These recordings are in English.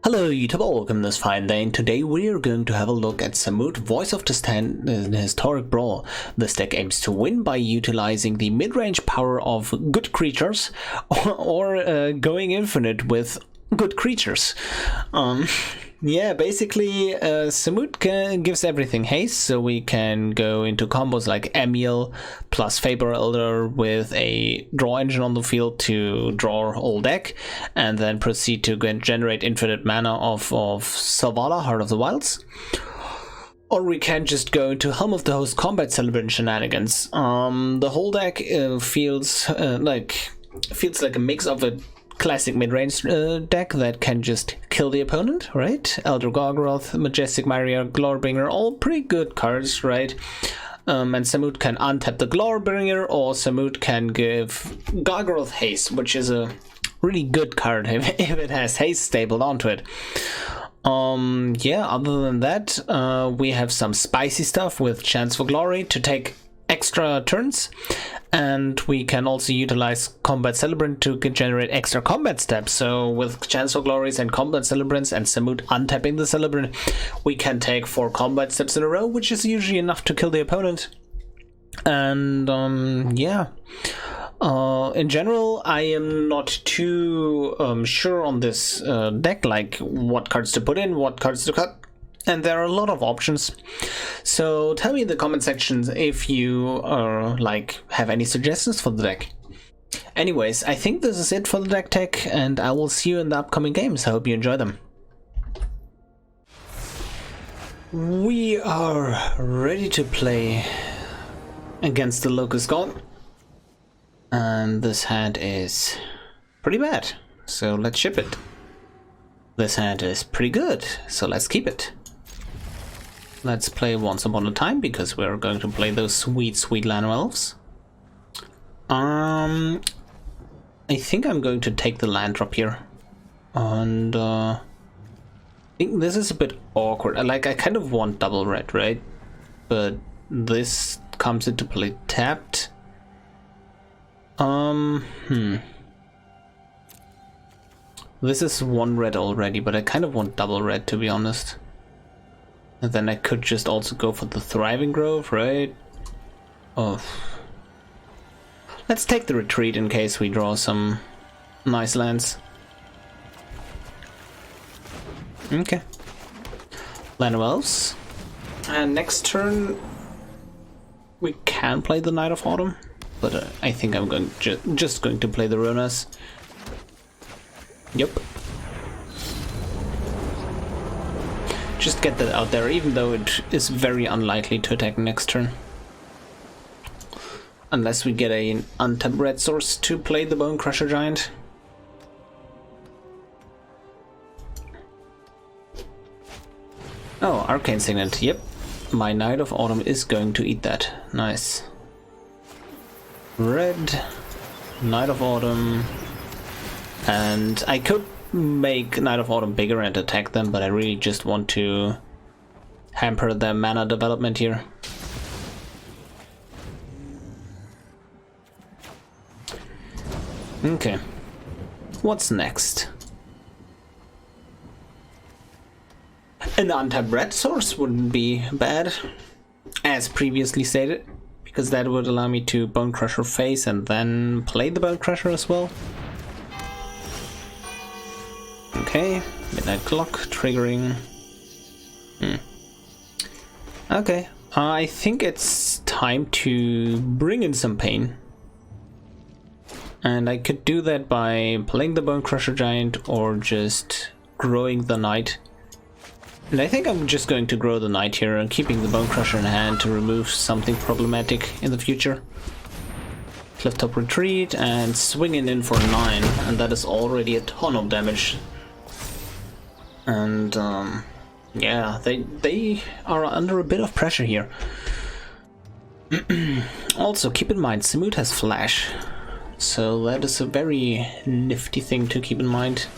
Hello YouTube, welcome this fine day, and today we are going to have a look at Samut, Voice of Dissent in Historic Brawl. This deck aims to win by utilizing the mid-range power of good creatures or going infinite with good creatures. Yeah, basically Samut gives everything haste, so we can go into combos like Emiel plus Faeburrow Elder with a draw engine on the field to draw all deck, and then proceed to generate infinite mana of Selvala, Heart of the Wilds. Or we can just go into Helm of the Host Combat Celebrant shenanigans. The whole deck feels like a mix of a classic mid-range deck that can just kill the opponent, right? Elder Gargoth, Majestic Maria, Glorybringer, all pretty good cards, right? And Samut can untap the Glorybringer, or Samut can give Gargoth haste, which is a really good card if it has haste stapled onto it. Yeah, other than that, we have some spicy stuff with Chance for Glory to take extra turns, and we can also utilize Combat Celebrant to generate extra combat steps. So with Chance for Glories and Combat Celebrants and Samut untapping the Celebrant, we can take 4 combat steps in a row, which is usually enough to kill the opponent. And yeah, in general, I am not too sure on this deck, like what cards to put in, what cards to cut. And there are a lot of options, so tell me in the comment sections if you have any suggestions for the deck. Anyways, I think this is it for the Decktech, and I will see you in the upcoming games. I hope you enjoy them. We are ready to play against the Locust God, and this hand is pretty bad, so let's ship it. This hand is pretty good, so let's keep it. Let's play Once Upon a Time, because we're going to play those sweet Llanowar Elves. I think I'm going to take the land drop here. And I think this is a bit awkward. I kind of want double red, right? But this comes into play tapped. This is 1 red already, but I kind of want double red, to be honest. And then I could just also go for the Thriving Grove, right? Oh. Let's take the retreat in case we draw some nice lands. Okay. Llanowar Elves. And next turn we can play the Knight of Autumn, but I think I'm going just going to play the Ronas. Yep. Just get that out there, even though it is very unlikely to attack next turn. Unless we get an untapped red source to play the Bone Crusher Giant. Oh, Arcane Signet, yep. My Knight of Autumn is going to eat that. Nice. Red, Knight of Autumn, and I could make Knight of Autumn bigger and attack them, but I really just want to hamper their mana development here. Okay, what's next? An untapped red source wouldn't be bad, as previously stated, because that would allow me to Bone Crusher face and then play the Bone Crusher as well. Okay, Midnight Clock triggering. Okay, I think it's time to bring in some pain. And I could do that by playing the Bone Crusher Giant or just growing the Knight. And I think I'm just going to grow the Knight here and keeping the Bone Crusher in hand to remove something problematic in the future. Clifftop Retreat and swinging in for 9, and that is already a ton of damage. And yeah, they are under a bit of pressure here. Also, keep in mind, Samut has Flash, so that is a very nifty thing to keep in mind.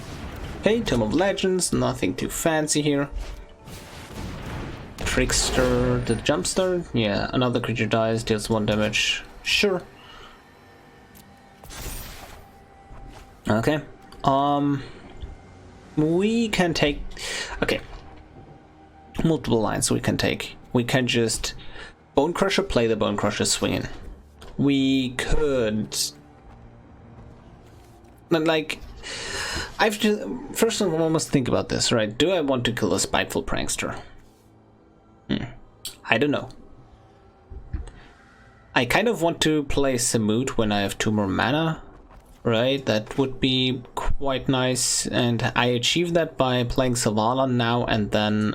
Okay, Tome of Legends, nothing too fancy here. Trickster, the Jumpstart, yeah, another creature dies, deals 1 damage, sure. Okay, We can take... Okay. Multiple lines we can take. We can just Bone Crusher, play the Bone Crusher, swing in. We could... Like... I've just... First of all, I must think about this, right? Do I want to kill a Spiteful Prankster? I don't know. I kind of want to play Samut when I have 2 more mana. Right, that would be quite nice, and I achieved that by playing Selvala now and then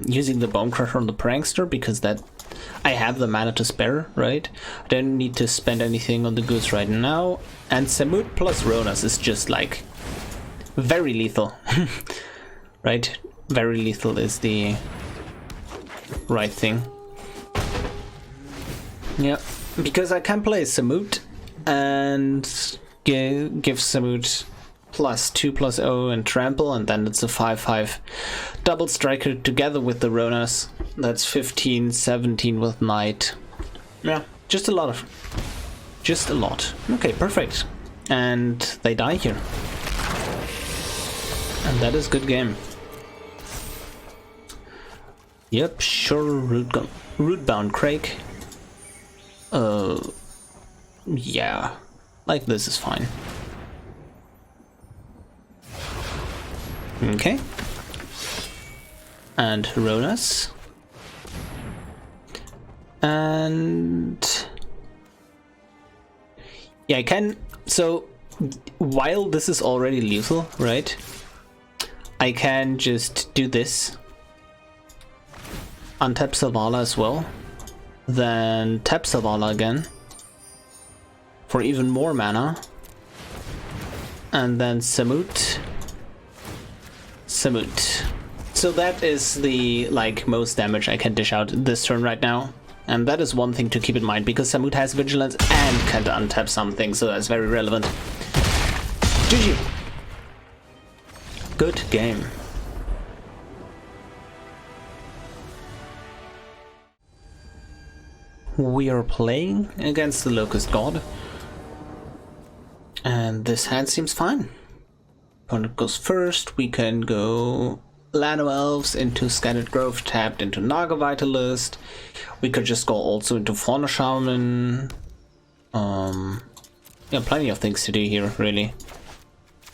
using the Bone Crusher on the Prankster, because that I have the mana to spare, right? I don't need to spend anything on the Goose right now, and Samut plus Ronas is just like very lethal, right? Very lethal is the right thing. Yeah, because I can play Samut and give Samut +2/+0 and trample, and then it's a 5/5 double striker together with the Ronas. That's 15, 17 with Knight. Yeah, just a lot. Okay, perfect. And they die here. And that is good game. Yep, sure, Rootbound Crake. Yeah, like this is fine. Okay. And Ronas. And... yeah, I can... So, while this is already lethal, right? I can just do this. Untap Selvala as well. Then tap Selvala again. For even more mana. And then Samut. So that is the most damage I can dish out this turn right now. And that is one thing to keep in mind, because Samut has Vigilance and can untap something, so that's very relevant. GG. Good game. We are playing against the Locust God. And this hand seems fine. Opponent goes first. We can go Llanowar Elves into Scattered Grove, tapped into Naga Vitalist. We could just go also into Fauna Shaman. Yeah, plenty of things to do here, really.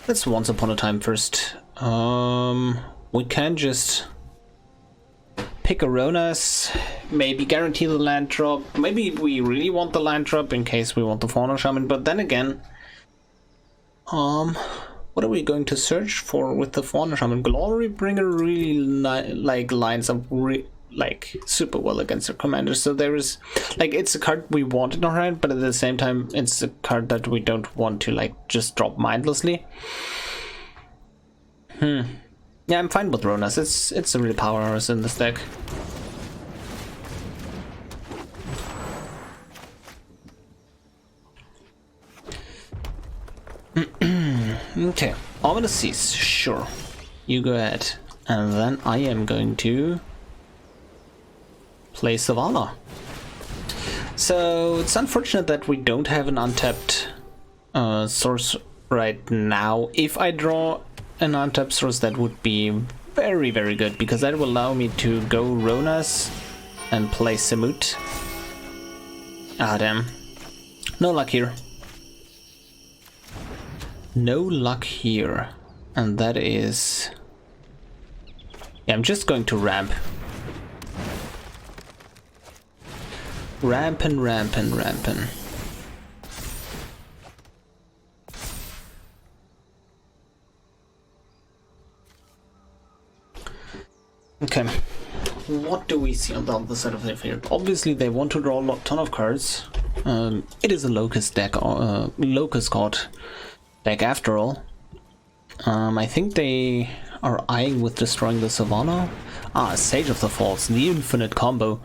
Let's Once Upon a Time first. We can just pick a Ronas, maybe guarantee the land drop. Maybe we really want the land drop in case we want the Fauna Shaman, but then again, what are we going to search for with the Fauna Shaman? Glorybringer really lines up super well against our commander, so there is it's a card we want in our hand, but at the same time it's a card that we don't want to just drop mindlessly. Yeah, I'm fine with Ronas. It's a real powerhouse in this deck. Okay, Ominous Cease, sure. You go ahead. And then I am going to play Selvala. So it's unfortunate that we don't have an untapped source right now. If I draw an untapped source, that would be very, very good, because that will allow me to go Ronas and play Samut. Ah, damn. No luck here. No luck here. And that is... yeah, I'm just going to ramp. Rampin'. Okay, what do we see on the other side of the field? Obviously they want to draw a ton of cards. It is a Locust deck, Locust God deck after all. I think they are eyeing with destroying the Selvala. Ah, Sage of the Falls, the infinite combo.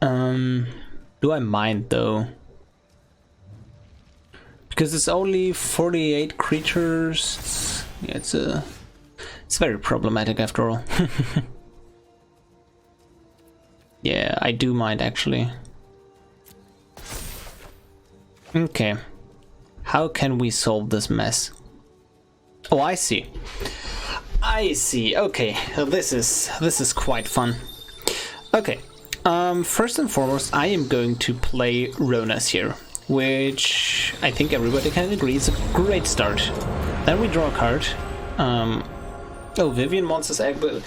Do I mind though? Because it's only 48 creatures. Yeah, it's very problematic after all. Yeah, I do mind actually. Okay. How can we solve this mess? Oh, I see. I see. Okay, this is quite fun. Okay, first and foremost, I am going to play Ronas here, which I think everybody can agree is a great start. Then we draw a card. Oh, Vivian Monsters Egg, but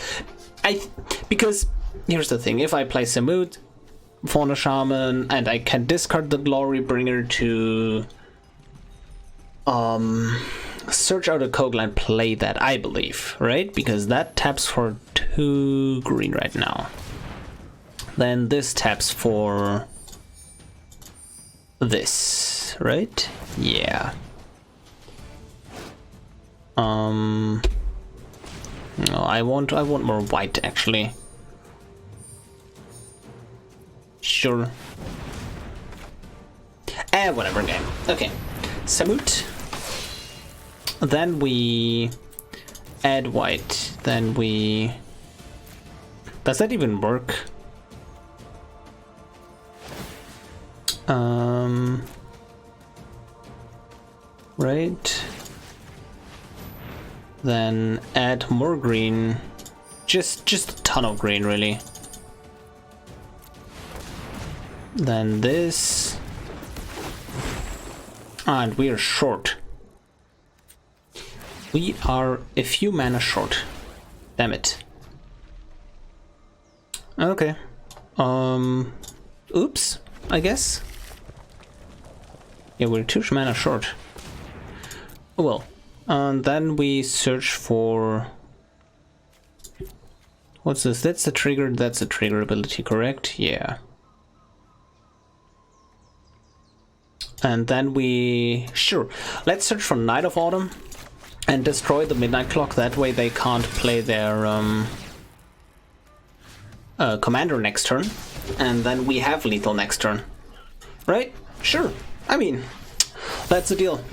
because here's the thing: if I play Samut, Fauna Shaman, and I can discard the Glorybringer to search out a Kogla and play that, I believe, right? Because that taps for 2 green right now. Then this taps for this, right? Yeah. No, I want more white actually. Sure. Whatever game. Okay. Samut. Then we add white. Then we... Does that even work? Right. Then add more green. Just a ton of green, really. Then this. And we are short. We are a few mana short. Damn it. Okay. Oops, I guess. Yeah, we're 2 mana short. Oh well. And then we search for... What's this? That's a trigger ability, correct? Yeah. And then we... Sure. Let's search for Night of Autumn and destroy the Midnight Clock. That way they can't play their commander next turn. And then we have lethal next turn. Right? Sure. I mean, that's the deal.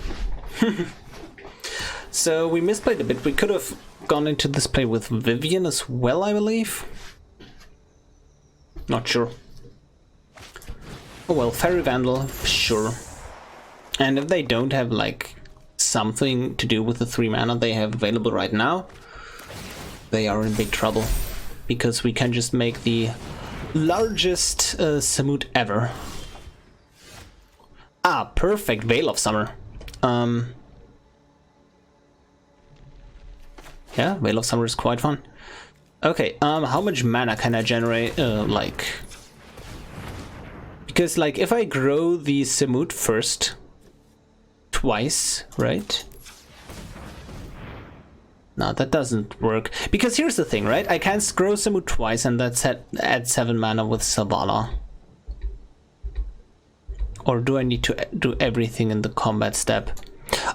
So we misplayed a bit. We could have gone into this play with Vivian as well, I believe. Not sure. Oh well, Fairy Vandal, sure. And if they don't have like something to do with the 3 mana they have available right now, they are in big trouble. Because we can just make the largest Samut ever. Ah, perfect, Veil of Summer. Yeah, Veil of Summer is quite fun. Okay, how much mana can I generate, like... Because, like, if I grow the Samut first, twice, right? No, that doesn't work. Because here's the thing, right? I can grow Samut twice and that's add 7 mana with Selvala. Or do I need to do everything in the combat step?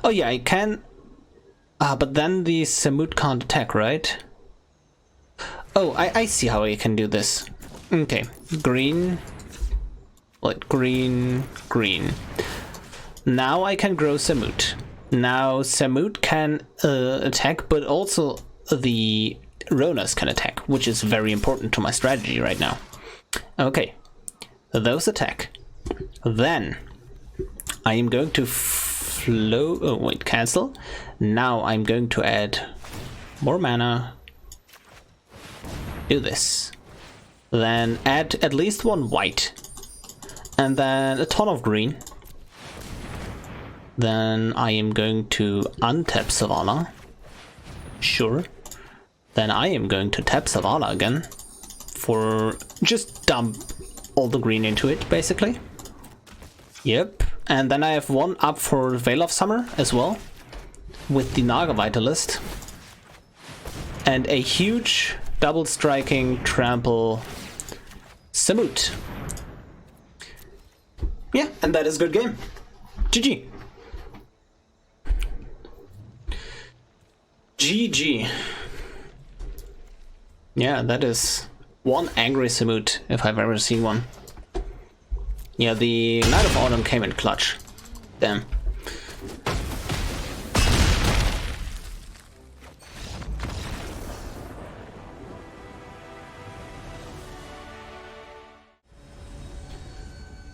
Oh yeah, I can... but then the Samut can't attack, right? Oh, I see how I can do this. Okay, green... Like, green, green. Now I can grow Samut. Now Samut can attack, but also the Ronas can attack, which is very important to my strategy right now. Okay, those attack. Then I am going to cancel. Now I'm going to add more mana. Do this. Then add at least 1 white. And then a ton of green. Then I am going to untap Selvala. Sure. Then I am going to tap Selvala again. For just dump all the green into it, basically. Yep. And then I have 1 up for Veil of Summer as well. With the Naga Vitalist. And a huge double striking trample Samut. Yeah, and that is a good game. GG. GG. Yeah, that is one angry Samut, if I've ever seen one. Yeah, the Night of Autumn came in clutch. Damn.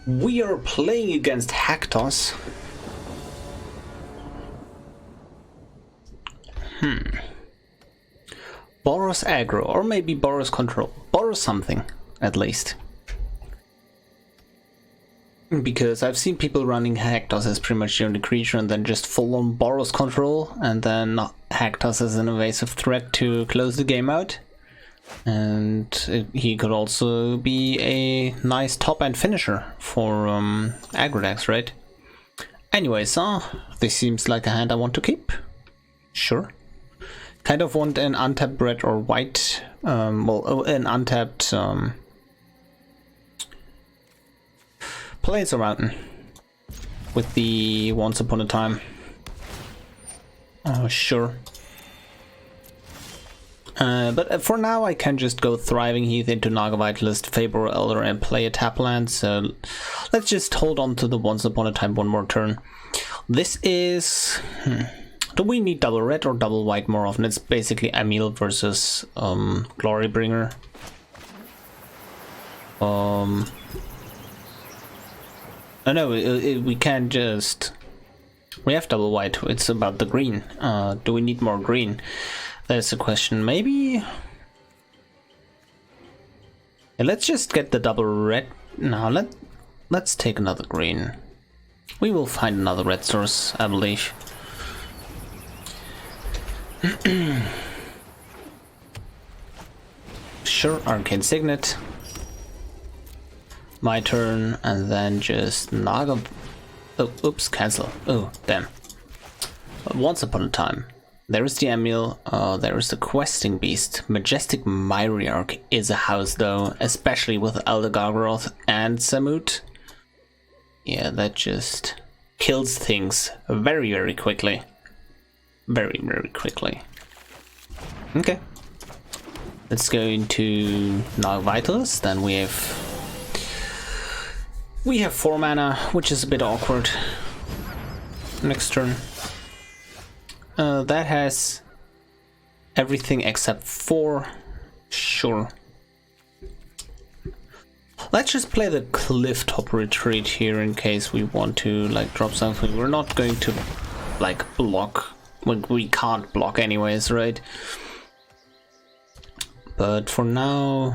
We are playing against Haktos. Boros aggro, or maybe Boros control. Boros something, at least. Because I've seen people running Haktos as pretty much the only creature and then just full on Boros control, and then Haktos as an evasive threat to close the game out. And he could also be a nice top end finisher for aggro decks, right? Anyways, this seems like a hand I want to keep. Sure. Kind of want an untapped red or white, well, an untapped Plains Mountain with the Once Upon a Time. Oh, sure. But for now, I can just go Thriving Heath into Naga Vitalist, Faeburrow Elder, and play a tap land. So let's just hold on to the Once Upon a Time one more turn. This is. Do we need double red or double white more often? It's basically Emiel versus Glorybringer. Oh no, we can't just. We have double white. It's about the green. Do we need more green? That's the question. Maybe. Yeah, let's just get the double red. No, let's take another green. We will find another red source, I believe. Sure, Arcane Signet. My turn, and then just Naga. Oh, oops, cancel. Oh, damn. Once Upon a Time. There is the Emiel, there is the Questing Beast. Majestic Myriarch is a house though, especially with Elder Gargaroth and Samut. Yeah, that just kills things very, very quickly. Very, very quickly. Okay. Let's go into Naga Vitalist, then we have 4 mana, which is a bit awkward. Next turn. That has everything except 4. Sure. Let's just play the Clifftop Retreat here in case we want to like drop something. We're not going to like block. We can't block anyways, right? But for now,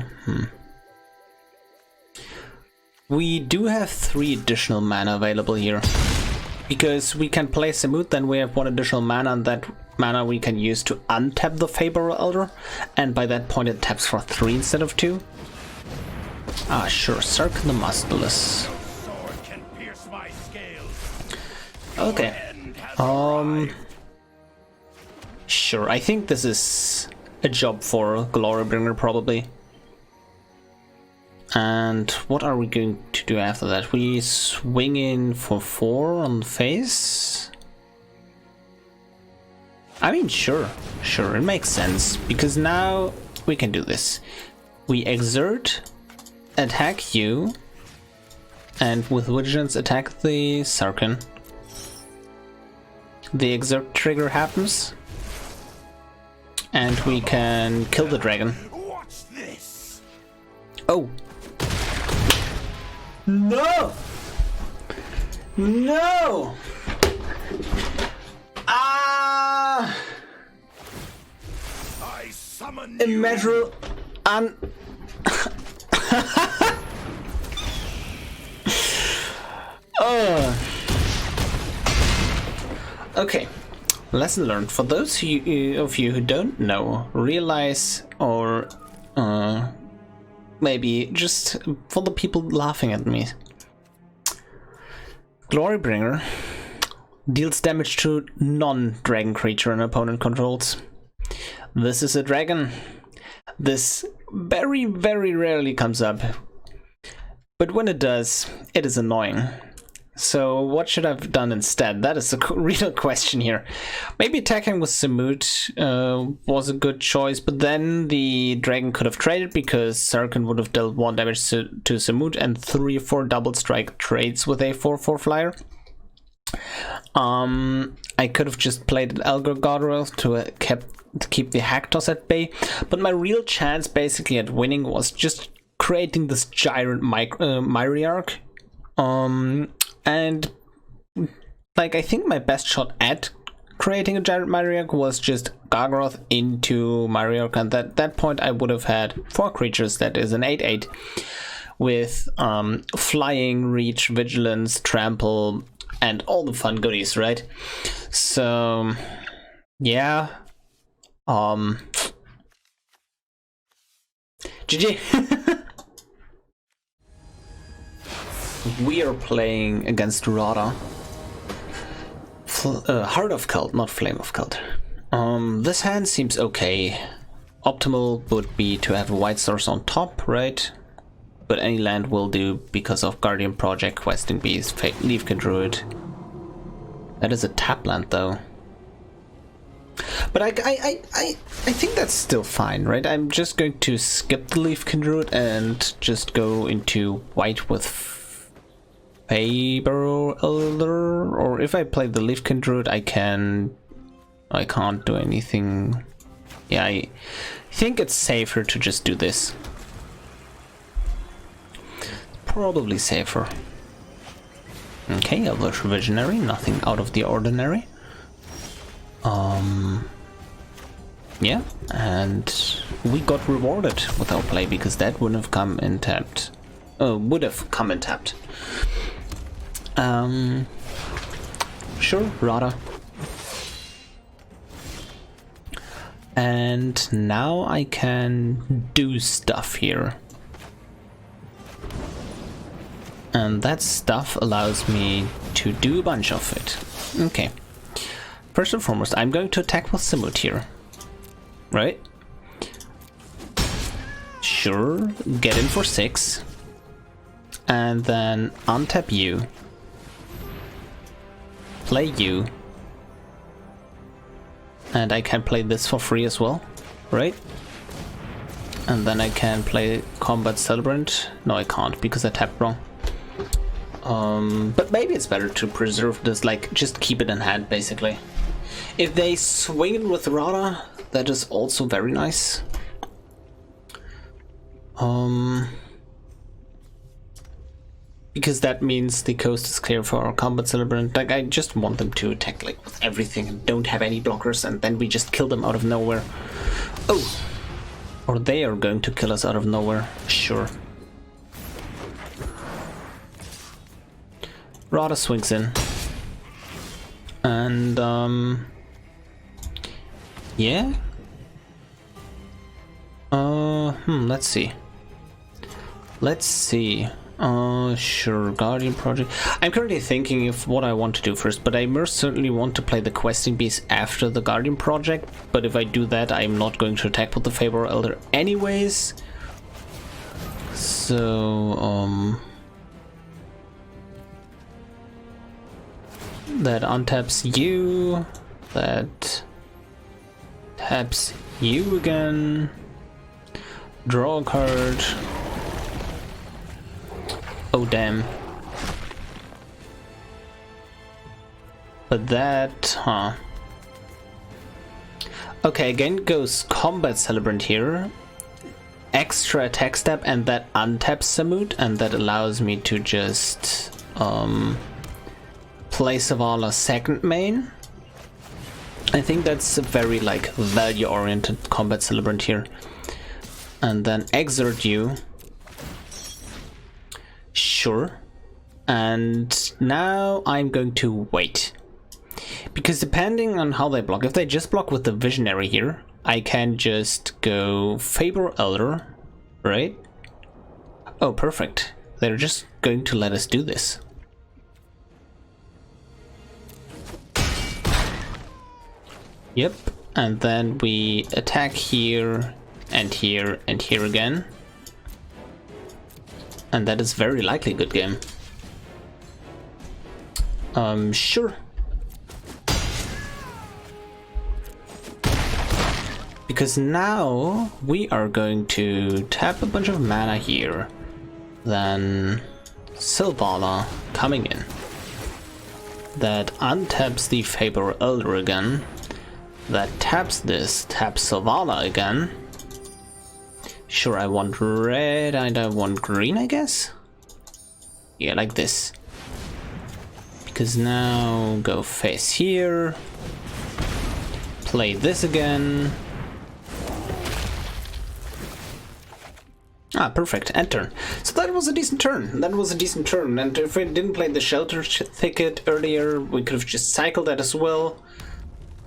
we do have 3 additional mana available here. Because we can play Samut, then we have 1 additional mana, and that mana we can use to untap the Faeburrow Elder, and by that point it taps for 3 instead of 2. Ah, sure, Circle the Musculus. Okay. Sure, I think this is a job for Glorybringer probably. And what are we going to do after that? We swing in for 4 on the face? I mean, sure, it makes sense, because now we can do this. We exert, attack you, and with Vigilance attack the Sarkhan. The exert trigger happens, and we can kill the dragon. Oh! No! No! Ah! I summon immeasurable Oh. Okay. Lesson learned. For those of you who don't know, realize, or maybe just for the people laughing at me, Glorybringer deals damage to non-dragon creature an opponent controls. This is a dragon. This very, very rarely comes up, but when it does, it is annoying. So what should I have done instead? That is the real question here. Maybe attacking with Samut was a good choice, but then the dragon could have traded because Sarkhan would have dealt 1 damage to Samut and 3 or 4 double strike trades with a 4/4 flyer. I could have just played Elder Gargaroth to keep the Haktos at bay, but my real chance basically at winning was just creating this giant Myriarch. And like I think my best shot at creating a Giant Myriarch was just Gargroth into Myriarch, and at that point I would have had 4 creatures. That is an 8/8 with flying, reach, vigilance, trample, and all the fun goodies, right? So yeah, GG. We are playing against Radha. Heart of Keld, not Flame of Keld. This hand seems okay. Optimal would be to have a white source on top, right? But any land will do because of Guardian Project, Questing Beast, Leafkin Druid. That is a tap land though. But I think that's still fine, right? I'm just going to skip the Leafkin Druid and just go into white with Faeburrow Elder. Or if I play the Leafkin Druid, I can't do anything. Yeah, I think it's safer to just do this. Probably safer. Okay, Elvish Visionary, nothing out of the ordinary. Yeah, and we got rewarded with our play because that wouldn't have come in tapped. Would have come in tapped. Sure, Radha. And now I can do stuff here. And that stuff allows me to do a bunch of it. Okay. First and foremost, I'm going to attack with Samut here. Right? Sure, get in for 6. And then untap you. Play you. And I can play this for free as well, right? And then I can play Combat Celebrant. No, I can't because I tapped wrong. But maybe it's better to preserve this, like just keep it in hand basically. If they swing it with Radha, that is also very nice. Because that means the coast is clear for our Combat Celebrant. Like I just want them to attack like with everything and don't have any blockers, and then we just kill them out of nowhere. Oh, or they are going to kill us out of nowhere. Sure. Radha swings in. And yeah. Let's see. Sure, Guardian Project. I'm currently thinking of what I want to do first, but I most certainly want to play the Questing Beast after the Guardian Project. But if I do that, I'm not going to attack with the Faeburrow Elder anyways. So, that untaps you. That taps you again. Draw a card. Oh damn. But that, okay, again goes Combat Celebrant here. Extra attack step and that untaps Samut, and that allows me to just play Selvala second main. I think that's a very like value oriented Combat Celebrant here. And then exert you. Sure. And now I'm going to wait. Because depending on how they block, if they just block with the Visionary here, I can just go Faeburrow Elder, right? Oh, perfect. They're just going to let us do this. Yep. And then we attack here and here and here again. And that is very likely a good game. Sure. Because now we are going to tap a bunch of mana here. Then Selvala coming in. That untaps the Faeburrow Elder again. That taps this, taps Selvala again. Sure, I want red and I want green, I guess? Yeah, like this. Because now go face here. Play this again. Ah, perfect. End turn. So that was a decent turn. And if we didn't play the Shelter Thicket earlier, we could have just cycled that as well.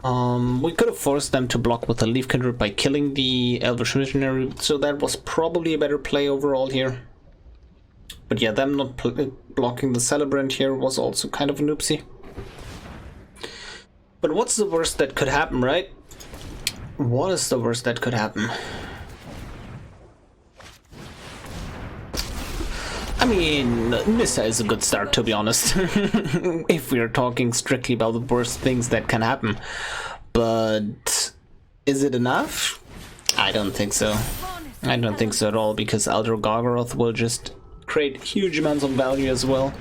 We could have forced them to block with the Leafkin Druid by killing the Elvish Missionary, so that was probably a better play overall here. But yeah, them not blocking the Celebrant here was also kind of an oopsie. But what's the worst that could happen, right? What is the worst that could happen? I mean, Nissa is a good start, to be honest, if we're talking strictly about the worst things that can happen. But is it enough? I don't think so. I don't think so at all, because Elder Gargaroth will just create huge amounts of value as well.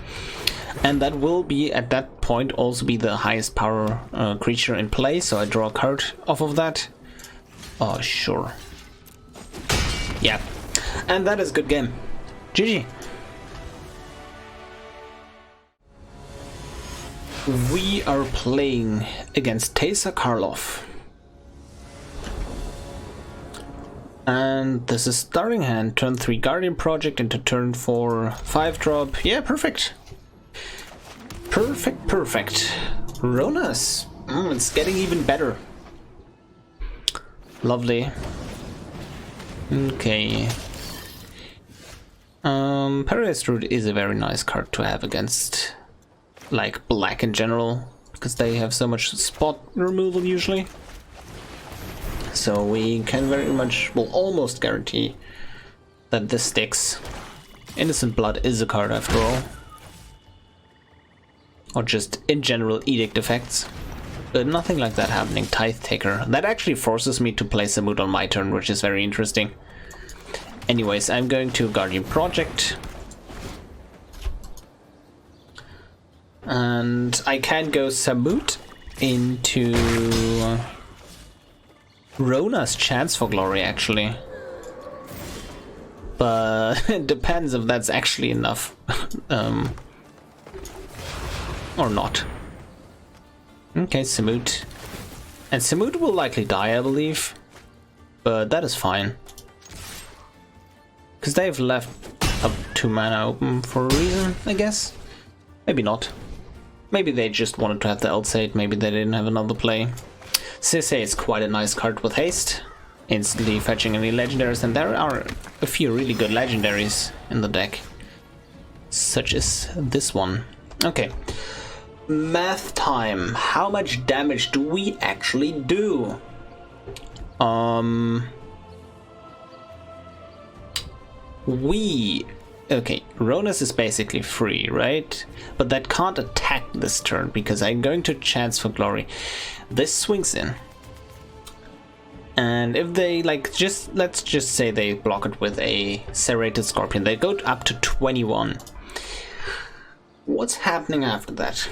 And that will be, at that point, also be the highest power creature in play, so I draw a card off of that. Oh, sure. Yeah. And that is good game. GG. We are playing against Teysa Karlov. And this is starting hand, turn 3 Guardian Project into turn 4 5-drop. Yeah, perfect. Perfect. Ronas. It's getting even better. Lovely. Okay. Paradise Druid is a very nice card to have against, like, black in general, because they have so much spot removal usually. So we can very much, well, almost guarantee that this sticks. Innocent Blood is a card after all. Or just, in general, edict effects. But nothing like that happening. Tithe Taker. That actually forces me to play Samut on my turn, which is very interesting. Anyways, I'm going to Guardian Project. And I can go Samut into Rona's Chance for Glory, actually. But it depends if that's actually enough. Or not. Okay, Samut. And Samut will likely die, I believe. But that is fine. Because they've left up 2 mana open for a reason, I guess. Maybe not. Maybe they just wanted to have the Eldsate, maybe they didn't have another play. Sisse is quite a nice card with haste. Instantly fetching any legendaries, and there are a few really good legendaries in the deck. Such as this one. Okay. Math time. How much damage do we actually do? Okay, Ronas is basically free, right? But that can't attack this turn because I'm going to Chance for Glory. This swings in. And if they, like, let's just say they block it with a Serrated Scorpion. They go up to 21. What's happening after that?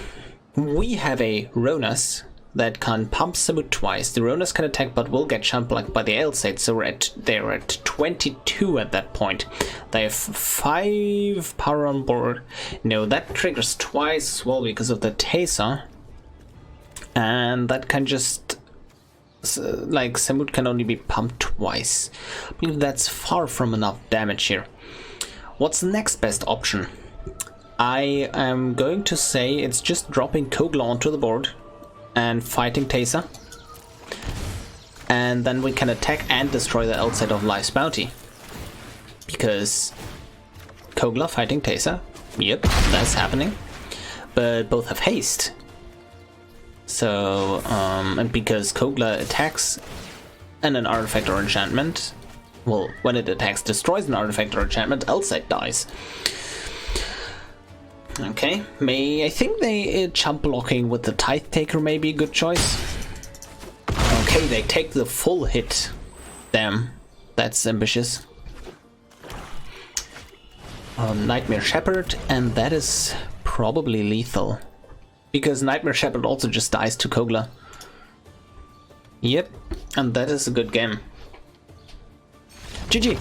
We have a Ronas that can pump Samut twice. The Ronas can attack but will get jump blocked by the Eldsate, so they're at 22 at that point. They have 5 power on board. No, that triggers twice as well because of the Teysa. And that can just, like, Samut can only be pumped twice. I believe that's far from enough damage here. What's the next best option? I am going to say it's just dropping Kogla onto the board and fighting Teysa. And then we can attack and destroy the Eldsate of Life's Bounty. Because Kogla fighting Teysa, yep, that's happening. But both have haste. So, and because Kogla attacks and an artifact or enchantment, well, when it attacks, destroys an artifact or enchantment, Eldsate dies. Okay, I think they jump blocking with the Tithe Taker may be a good choice. Okay, they take the full hit. Damn, that's ambitious. Nightmare Shepherd, and that is probably lethal. Because Nightmare Shepherd also just dies to Kogla. Yep, and that is a good game. GG!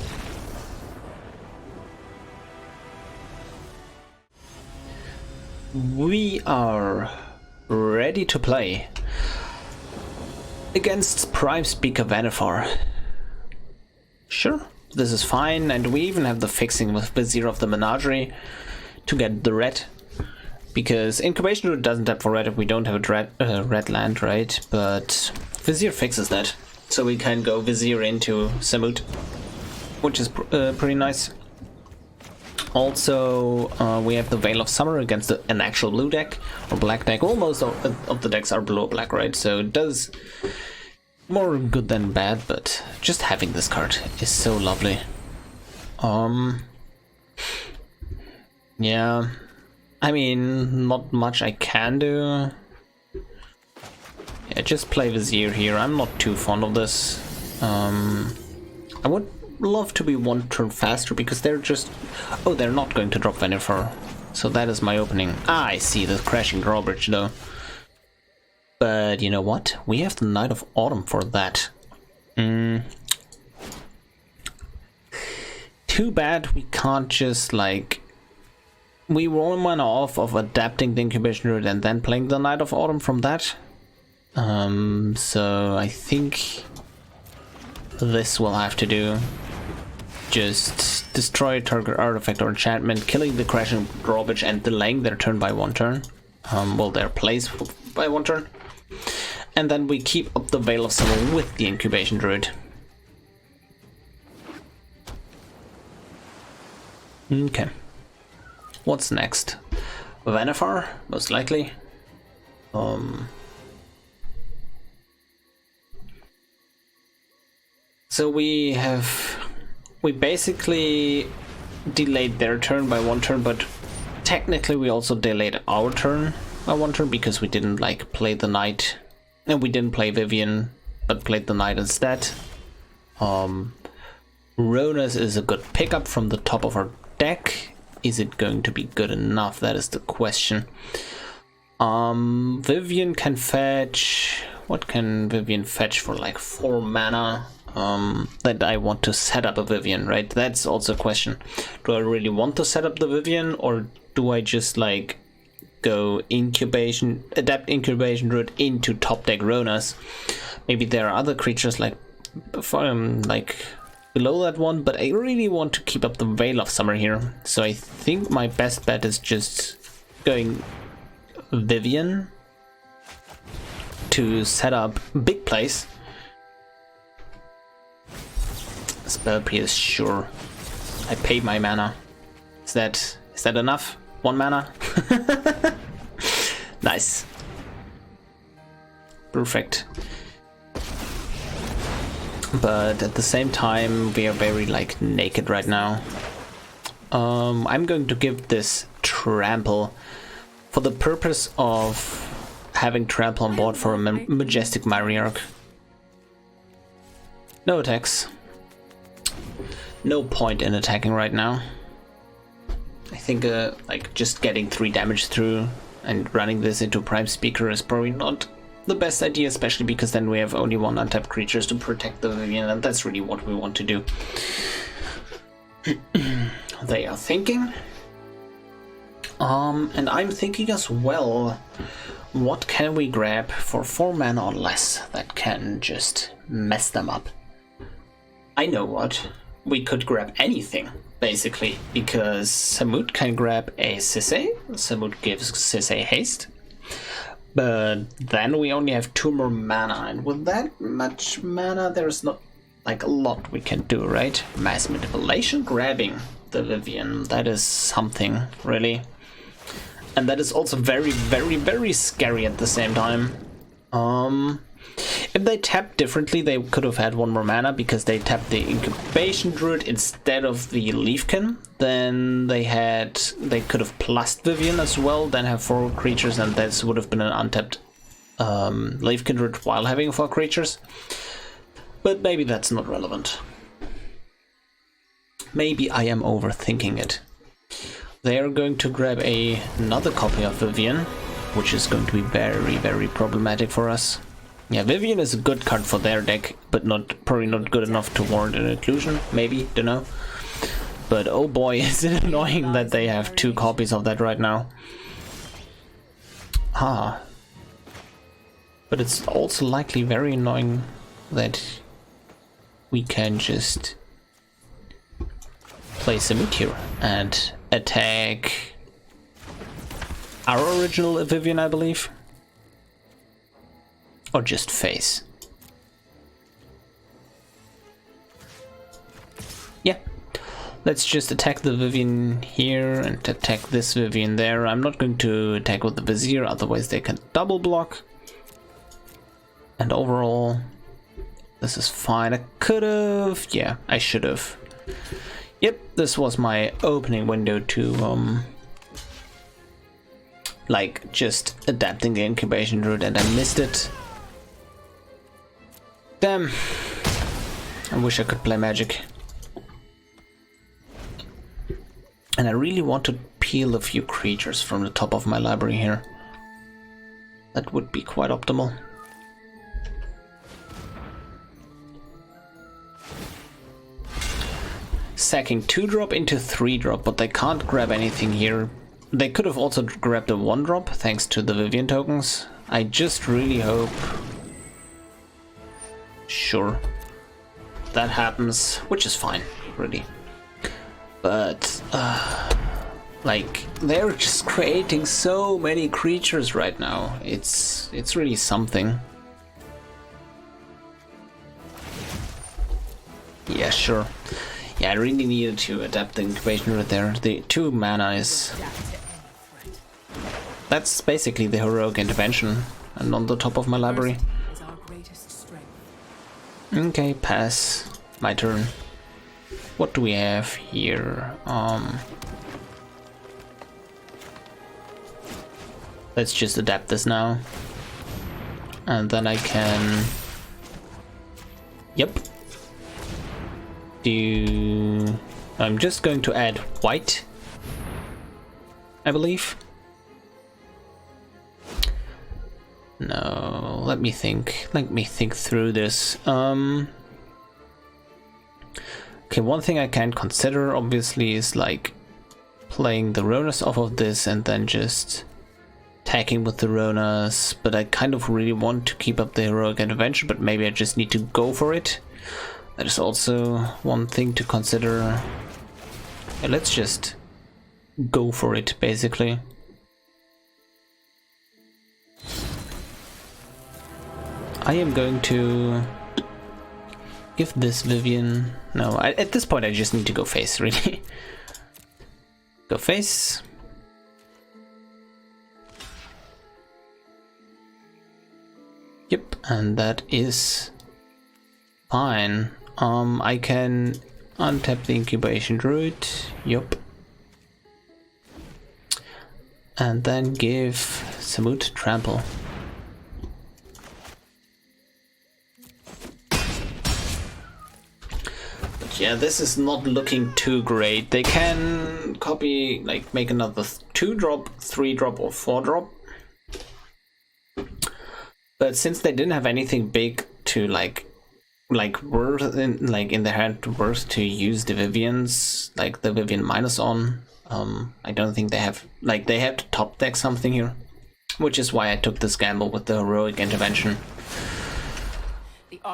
We are ready to play. against Prime Speaker Vannifar. Sure, this is fine, and we even have the fixing with Vizier of the Menagerie to get the red. Because Incubation Druid doesn't tap for red if we don't have a red land, right? But Vizier fixes that. So we can go Vizier into Samut, which is pretty nice. Also, we have the Veil of Summer against an actual blue deck, or black deck. Well, most of the decks are blue or black, right? So it does more good than bad, but just having this card is so lovely. Yeah, I mean, not much I can do. Yeah, just play Vizier here. I'm not too fond of this. I would love to be one turn faster because they're just... Oh, they're not going to drop Vannifar. So that is my opening. Ah, I see the crashing drawbridge though. But you know what? We have the Night of Autumn for that. Too bad we can't just like... We were one off of adapting the Incubation Druid and then playing the Night of Autumn from that. So I think this will have to do. Just destroy target artifact or enchantment, killing the crashing drawbridge and delaying their turn by 1 turn. Well, their plays by 1 turn. And then we keep up the Veil of Summer with the Incubation Druid. Okay. What's next? Vannifar, most likely. So we basically delayed their turn by 1 turn, but technically we also delayed our turn by 1 turn because we didn't like play the knight, and we didn't play Vivian, but played the knight instead. Ronas is a good pickup from the top of our deck. Is it going to be good enough? That is the question. Vivian can fetch... What can Vivian fetch for like 4 mana? That I want to set up a Vivian, right? That's also a question. Do I really want to set up the Vivian, or do I just like go adapt Incubation Druid into top deck Ronas? Maybe there are other creatures like below that one, but I really want to keep up the Veil of Summer here. So I think my best bet is just going Vivian to set up big plays. Spell Pierce, sure. I paid my mana. Is that enough? 1 mana? Nice. Perfect. But at the same time, we are very like naked right now. I'm going to give this Trample for the purpose of having Trample on board for a Majestic Matriarch. No attacks. No point in attacking right now. I think like just getting 3 damage through and running this into Prime Speaker is probably not the best idea, especially because then we have only 1 untapped creatures to protect the Vivian, and that's really what we want to do. They are thinking. And I'm thinking as well, what can we grab for 4 mana or less that can just mess them up? I know what. We could grab anything, basically, because Samut can grab a Sisay. Samut gives Sisay haste. But then we only have 2 more mana, and with that much mana, there's not like a lot we can do, right? Mass Manipulation, grabbing the Vivian, that is something, really. And that is also very, very, very scary at the same time. If they tapped differently, they could have had 1 more mana because they tapped the Incubation Druid instead of the Leafkin. Then they could have plussed Vivian as well, then have 4 creatures, and this would have been an untapped Leafkin Druid while having 4 creatures. But maybe that's not relevant. Maybe I am overthinking it. They are going to grab another copy of Vivian, which is going to be very, very problematic for us. Yeah, Vivian is a good card for their deck, but probably not good enough to warrant an inclusion, maybe, don't know. But oh boy, is it annoying that they have 2 copies of that right now. But it's also likely very annoying that we can just play Samut here and attack our original Vivian, I believe. Or just face. Yeah. Let's just attack the Vivian here and attack this Vivian there. I'm not going to attack with the Vizier, otherwise they can double block. And overall, this is fine. I could've... yeah, I should've. Yep, this was my opening window to, like, just adapting the Incubation Druid, and I missed it. Damn. I wish I could play Magic. And I really want to peel a few creatures from the top of my library here. That would be quite optimal. Sacking 2-drop into 3-drop, but they can't grab anything here. They could have also grabbed a 1-drop thanks to the Vivian tokens. I just really hope... sure. That happens, which is fine, really. But, like, they're just creating so many creatures right now. It's really something. Yeah, sure. Yeah, I really needed to adapt the Incubation Druid there. The 2 mana is... that's basically the heroic intervention, and on the top of my library. Okay, pass. My turn. What do we have here? Let's just adapt this now. And then I can... yep. I'm just going to add white, I believe. No, let me think through this. Okay, one thing I can consider obviously is like playing the Ronas off of this and then just attacking with the Ronas, but I kind of really want to keep up the heroic intervention, but maybe I just need to go for it. That is also one thing to consider. Yeah, let's just go for it, basically. I am going to give this Vivian... no, at this point I just need to go face, really. Go face. Yep, and that is fine. I can untap the Incubation Druid. Yup. And then give Samut Trample. But yeah, this is not looking too great. They can copy, like, make another 2-drop, 3-drop, or 4-drop. But since they didn't have anything big to like worth in their hand worth to use the Vivians, like the Vivian minus on, I don't think they have, like, they have to top deck something here, which is why I took this gamble with the heroic intervention.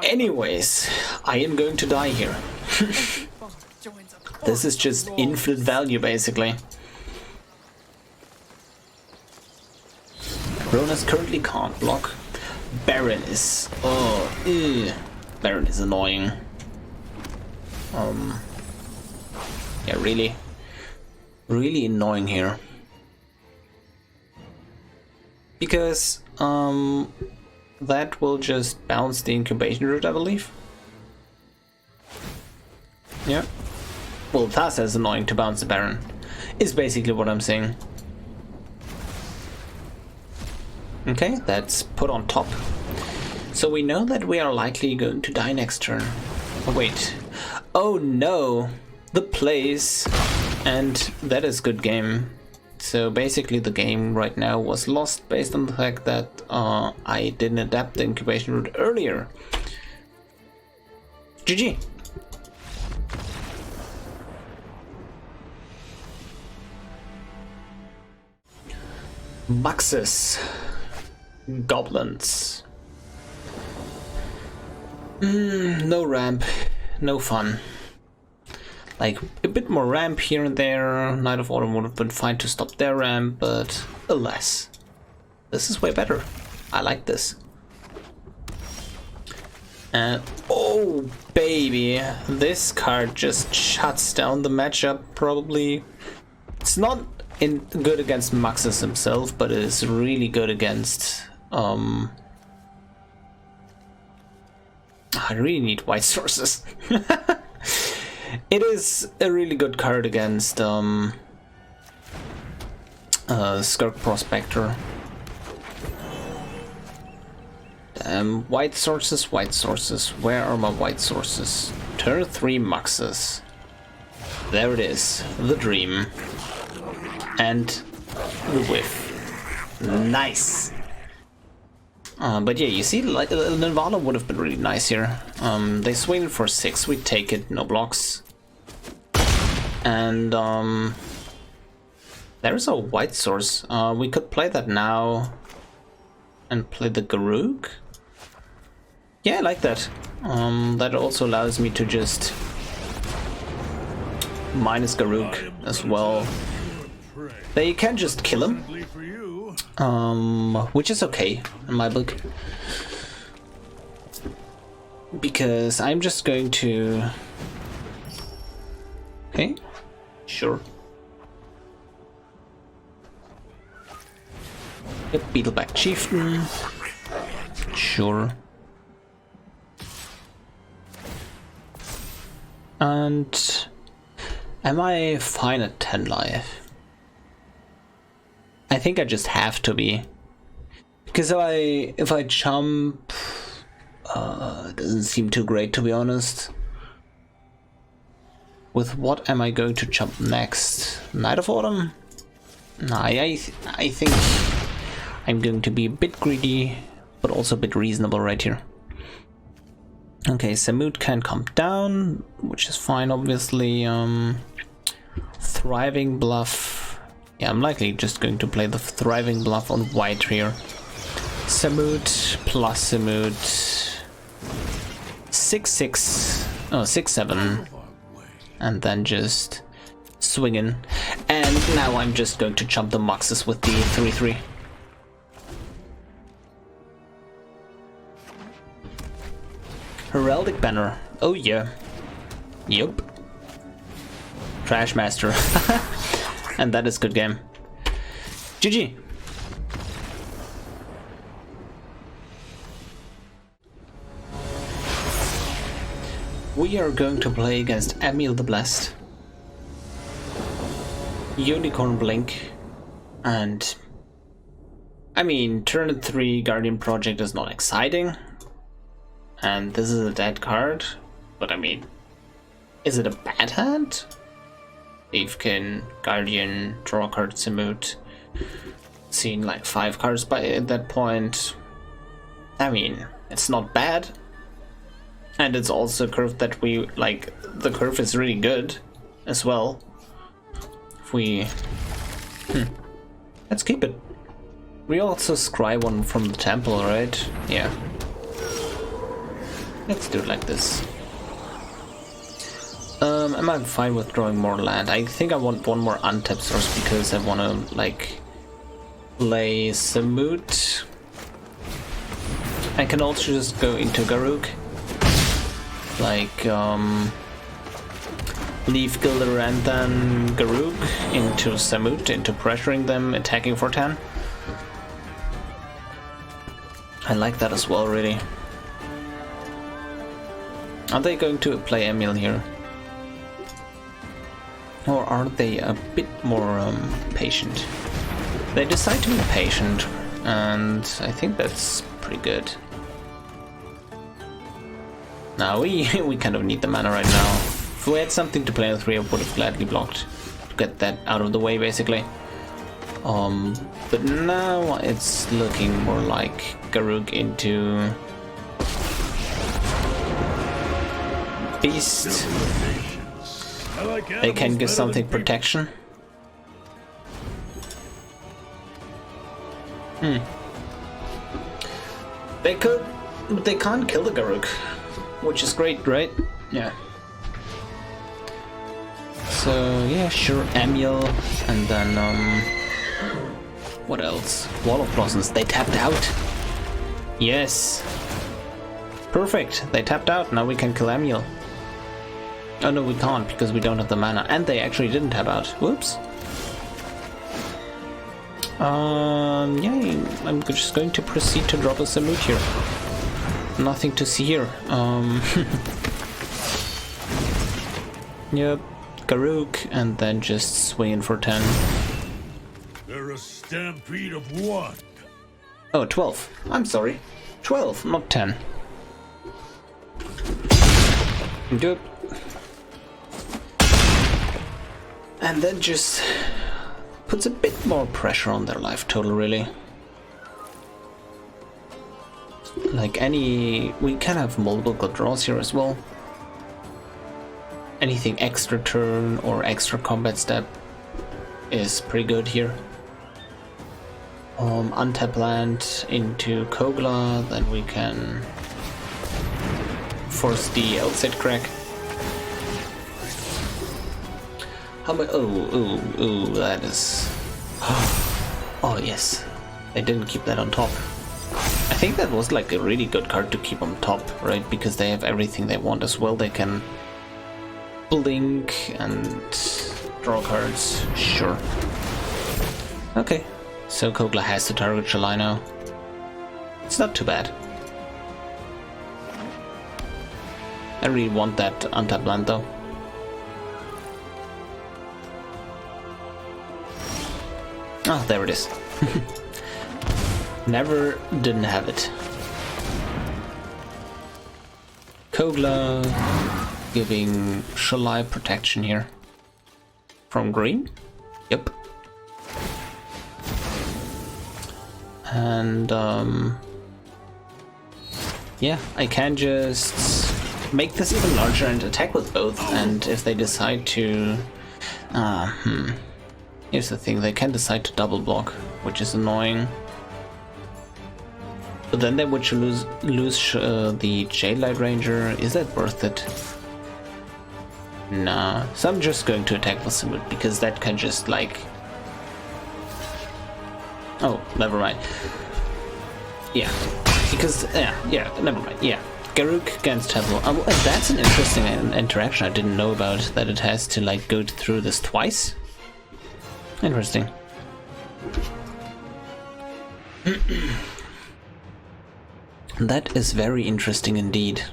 Anyways, I am going to die here. This is just infinite value, basically. Ronas currently can't block. Baron is... oh, ew. Baron is annoying. Yeah, really annoying here. Because, that will just bounce the Incubation Druid, I believe. Yeah. Well, that's as annoying to bounce the Baron, is basically what I'm saying. Okay, that's put on top. So we know that we are likely going to die next turn. Oh, wait. Oh no! The plays. And that is good game. So basically the game right now was lost based on the fact that I didn't adapt the Incubation Druid earlier. GG! Muxus. Goblins. No ramp, no fun. Like, a bit more ramp here and there. Knight of Autumn would have been fine to stop their ramp, but alas. This is way better. I like this. And oh baby, this card just shuts down the matchup probably. It's not good against Muxus himself, but it is really good against I really need white sources. It is a really good card against Skirk Prospector. White sources, where are my white sources? Turn 3 Muxus. There it is, the dream. And the whiff. Nice! But yeah, you see, like, Selvala would have been really nice here. They swing it for 6, we take it, no blocks. And there's a white source. We could play that now and play the Garruk. Yeah, I like that. That also allows me to just minus Garruk as well. They can just kill him, which is okay in my book, because I'm just going to. Okay, sure. Yep, Beetleback Chieftain. Sure. And am I fine at 10 life? I think I just have to be, because if I jump, it doesn't seem too great, to be honest. With what am I going to jump next? Knight of Autumn? No, I think I'm going to be a bit greedy, but also a bit reasonable right here. Okay, Samut can come down, which is fine, obviously. Thriving Bluff. Yeah, I'm likely just going to play the Thriving Bluff on white here. Samut plus Samut. 6-6. Oh, 6-7. And then just swing in. And now I'm just going to jump the Muxus with the 3-3. Heraldic Banner. Oh yeah. Yup. Trash Master. And that is good game. GG. We are going to play against Emiel the Blessed, Unicorn Blink, and I mean, turn 3 Guardian Project is not exciting. And this is a dead card, but I mean, is it a bad hand? Leafkin, Guardian, draw a card, Samut. Seen like 5 cards by that point. I mean, it's not bad. And it's also a curve that we like. The curve is really good as well. If we. Let's keep it. We also scry one from the temple, right? Yeah. Let's do it like this. Am I fine with drawing more land? I think I want one more untapped source because I want to like play Samut. I can also just go into Garruk, like Leaf Gilder and then Garruk into Samut, into pressuring them, attacking for 10. I like that as well, really. Are they going to play Emiel here? Or are they a bit more patient? They decide to be patient, and I think that's pretty good. Now we kind of need the mana right now. If we had something to play on 3, I would have gladly blocked to get that out of the way, basically. But now it's looking more like Garruk into Beast. They can give something protection. They could, but they can't kill the Garruk. which is great, right? Yeah. So yeah, sure, Emiel, and then what else? Wall of Blossoms. They tapped out. Yes. Perfect. They tapped out. Now we can kill Emiel. Oh no, we can't because we don't have the mana, and they actually didn't tap out. Whoops. Yeah, I'm just going to proceed to drop a Samut here. Nothing to see here. Yep, Garuk, and then just swing in for 10. They're a stampede of one. Oh, 12. I'm sorry. 12, not 10. Good. And then just puts a bit more pressure on their life total, really. Like we can have multiple good draws here as well. Anything extra turn or extra combat step is pretty good here. Untap land into Kogla, then we can force the Elset crack. How much? Oh, that is. Oh, yes. They didn't keep that on top. I think that was like a really good card to keep on top, right? Because they have everything they want as well. They can blink and draw cards. Sure. Okay. So Kogla has to target July now. It's not too bad. I really want that untap land though. Ah, there it is. Never didn't have it. Kogla giving Shalai protection here. From green? Yep. And yeah, I can just make this even larger and attack with both, and if they decide to here's the thing, they can decide to double block, which is annoying. But then they would lose the Jadelight Ranger. Is that worth it? Nah. So I'm just going to attack with Samut because that can just like. Oh, never mind. Yeah, because yeah, never mind. Yeah, Garuk against Temple. That's an interesting interaction I didn't know about. That it has to like go through this twice. Interesting. That is very interesting indeed.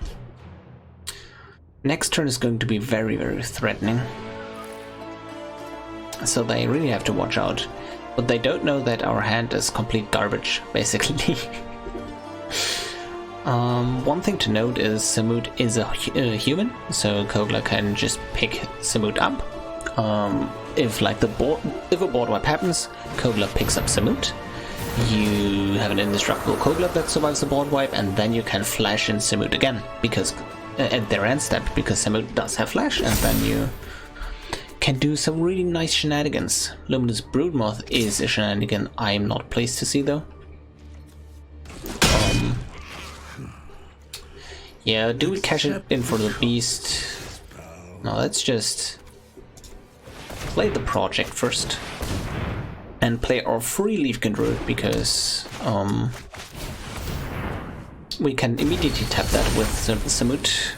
Next turn is going to be very, very threatening. So they really have to watch out. But they don't know that our hand is complete garbage, basically. One thing to note is Samut is a human, so Kogla can just pick Samut up. If a board wipe happens, Kogla picks up Samut. You have an indestructible Kogla that survives the board wipe, and then you can flash in Samut again because at their end step, because Samut does have flash, and then you can do some really nice shenanigans. Luminous Broodmoth is a shenanigan I am not pleased to see though. Yeah, do we cash it in for the beast? No, let's just play the project first. And play our free Leafkin Druid because we can immediately tap that with Samut.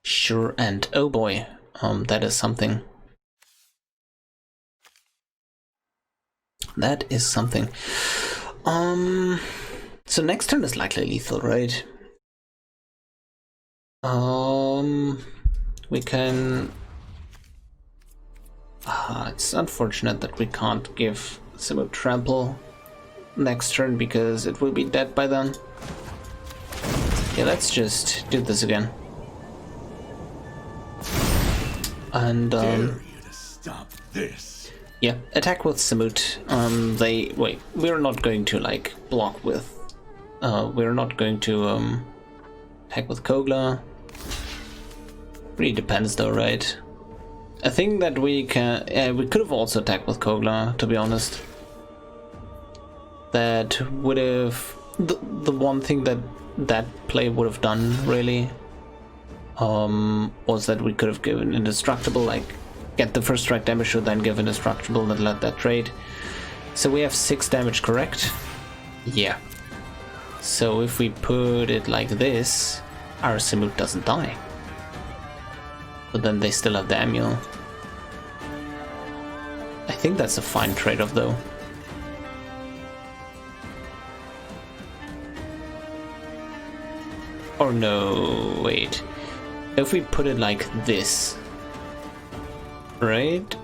Sure, and oh boy, that is something. That is something. So next turn is likely lethal, right? We can. It's unfortunate that we can't give Samut trample next turn because it will be dead by then. Yeah, let's just do this again. And stop this. Yeah, attack with Samut. We're not going to like block with. We're not going to attack with Kogla. Really depends though, right? I think that we can. We could have also attacked with Kogla, to be honest. That would have the one thing that play would have done really was that we could have given indestructible, like get the first strike damage to then give indestructible and let that trade. So we have 6 damage, correct? Yeah. So if we put it like this, our Samut doesn't die. But then they still have the Emiel. I think that's a fine trade-off though. Or no, wait. If we put it like this, right?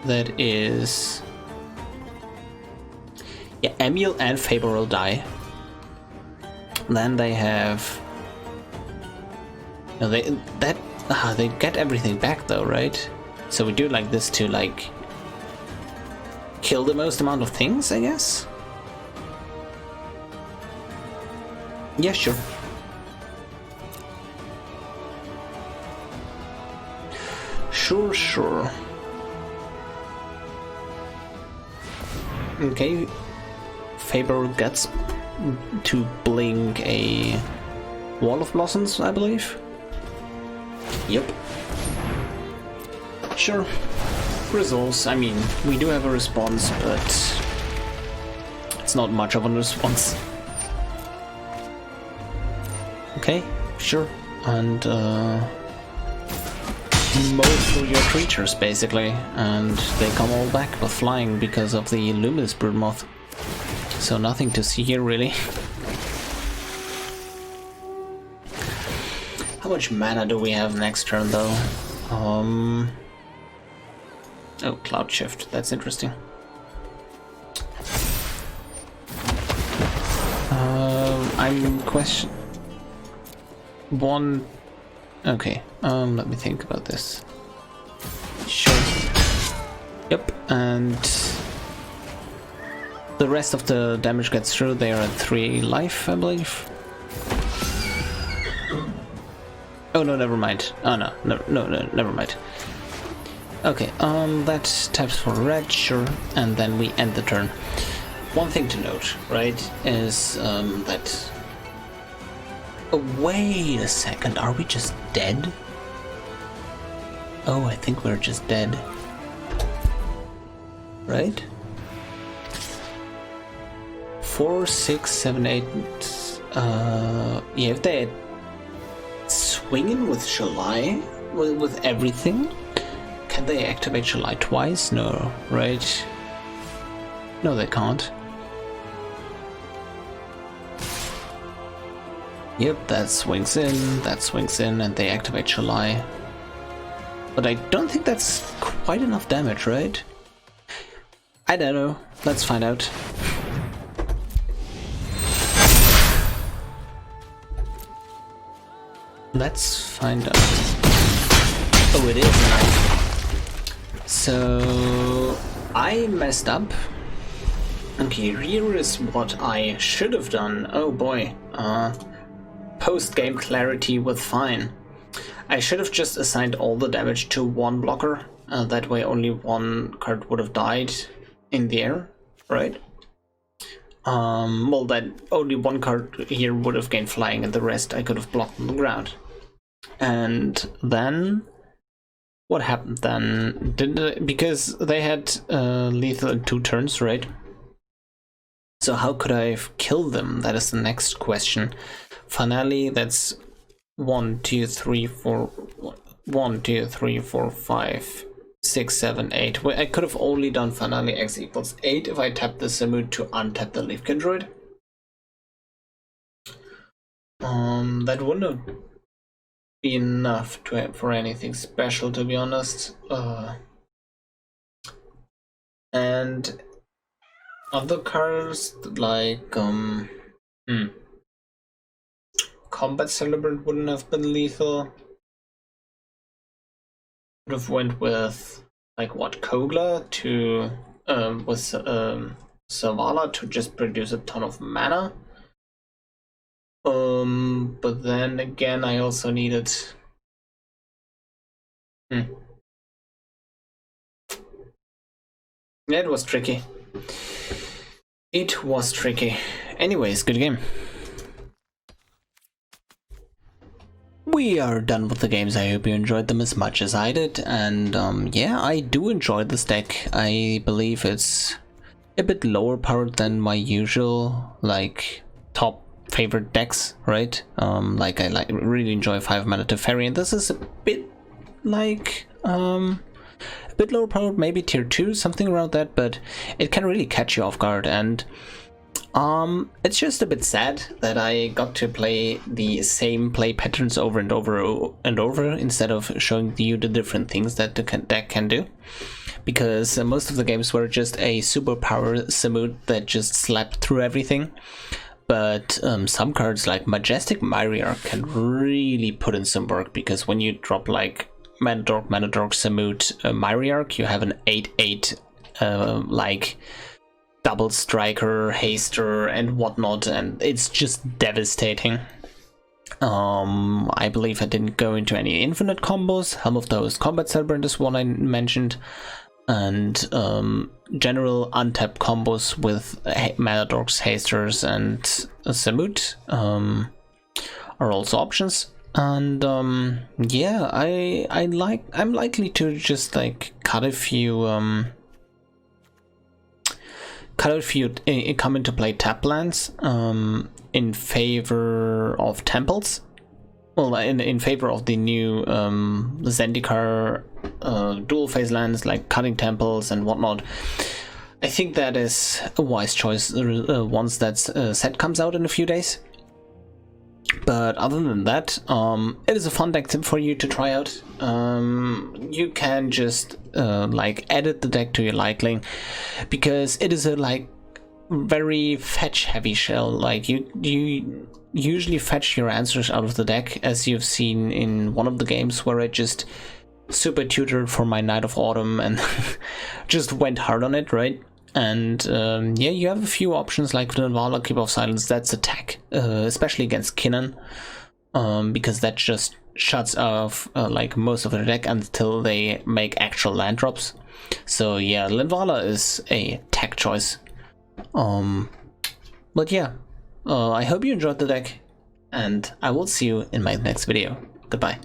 That is... yeah, Emiel and Faeburrow die. Then they have... no, they get everything back though, right? So we do it like this to like kill the most amount of things, I guess? Yeah, sure. Sure. Okay. Faeburrow gets to blink a Wall of Blossoms, I believe. Yep. Sure. Results. I mean, we do have a response, but it's not much of a response. Okay, sure. And mow through your creatures, basically, and they come all back with flying because of the Luminous Broodmoth. So nothing to see here, really. How much mana do we have next turn, though? Oh, Cloud Shift. That's interesting. I'm question... one... okay, let me think about this. Sure. Yep, and the rest of the damage gets through. They are at 3 life, I believe. Oh no, never mind. Oh no, never mind. Okay, that taps for red, sure, and then we end the turn. One thing to note, right, is that... oh, wait a second, are we just dead? Oh, I think we're just dead. Right? 4, 6, 7, 8... yeah, if they swinging with July, with everything, can they activate July twice? No, right? No, they can't. Yep, that swings in, and they activate July. But I don't think that's quite enough damage, right? I don't know. Let's find out. Let's find out. Oh, it is. So I messed up. Okay, here is what I should have done. Oh boy. Post-game clarity with Fine. I should have just assigned all the damage to one blocker. That way only one card would have died in the air, right? Well, that only one card here would have gained flying, and the rest I could have blocked on the ground. And then what happened then? Because they had lethal in 2 turns, right? So how could I have killed them? That is the next question. Finale, that's 1, 2, 3, 4, 1, 2, 3, 4, 5, 6, 7, 8. Well, I could have only done Finale X equals 8 if I tapped the Samut to untap the Leafkin Druid. That wouldn't have been enough to have for anything special, to be honest. And other cards like Combat Celebrant wouldn't have been lethal. Would have went with like what, Kogla to with Selvala to just produce a ton of mana. But then again, I also needed. Yeah, it was tricky. It was tricky. Anyways, good game. We are done with the games. I hope you enjoyed them as much as I did, and yeah, I do enjoy this deck. I believe it's a bit lower powered than my usual like top favorite decks, right? Like I really enjoy 5-mana Teferi, and this is a bit like a bit lower powered, maybe tier 2, something around that, but it can really catch you off guard. And it's just a bit sad that I got to play the same play patterns over and over and over instead of showing you the different things that the deck can do, because most of the games were just a superpower Samut that just slapped through everything. But some cards like Majestic Myriarch can really put in some work, because when you drop like Mana Dork, Samut, Myriarch, you have an 8/8 like double striker, haster, and whatnot, and it's just devastating. I believe I didn't go into any infinite combos. Helm of the Host Combat Celebrant is one I mentioned, and general untapped combos with Mana Dorks, hasters, and Samut are also options. And yeah, I'm likely to just like cut a few come into play tap lands in favor of temples. Well, in favor of the new Zendikar dual phase lands like cutting temples and whatnot. I think that is a wise choice once that set comes out in a few days. But other than that, it is a fun deck for you to try out. You can just like edit the deck to your liking, because it is a like very fetch heavy shell. Like you usually fetch your answers out of the deck, as you've seen in one of the games where I just super tutored for my Knight of Autumn and just went hard on it, right? And yeah, you have a few options like Selvala, Keep of Silence. That's attack, especially against Kinnan, because that just shuts off like most of the deck until they make actual land drops. So yeah, Selvala is a tech choice. But yeah, I hope you enjoyed the deck, and I will see you in my next video. Goodbye.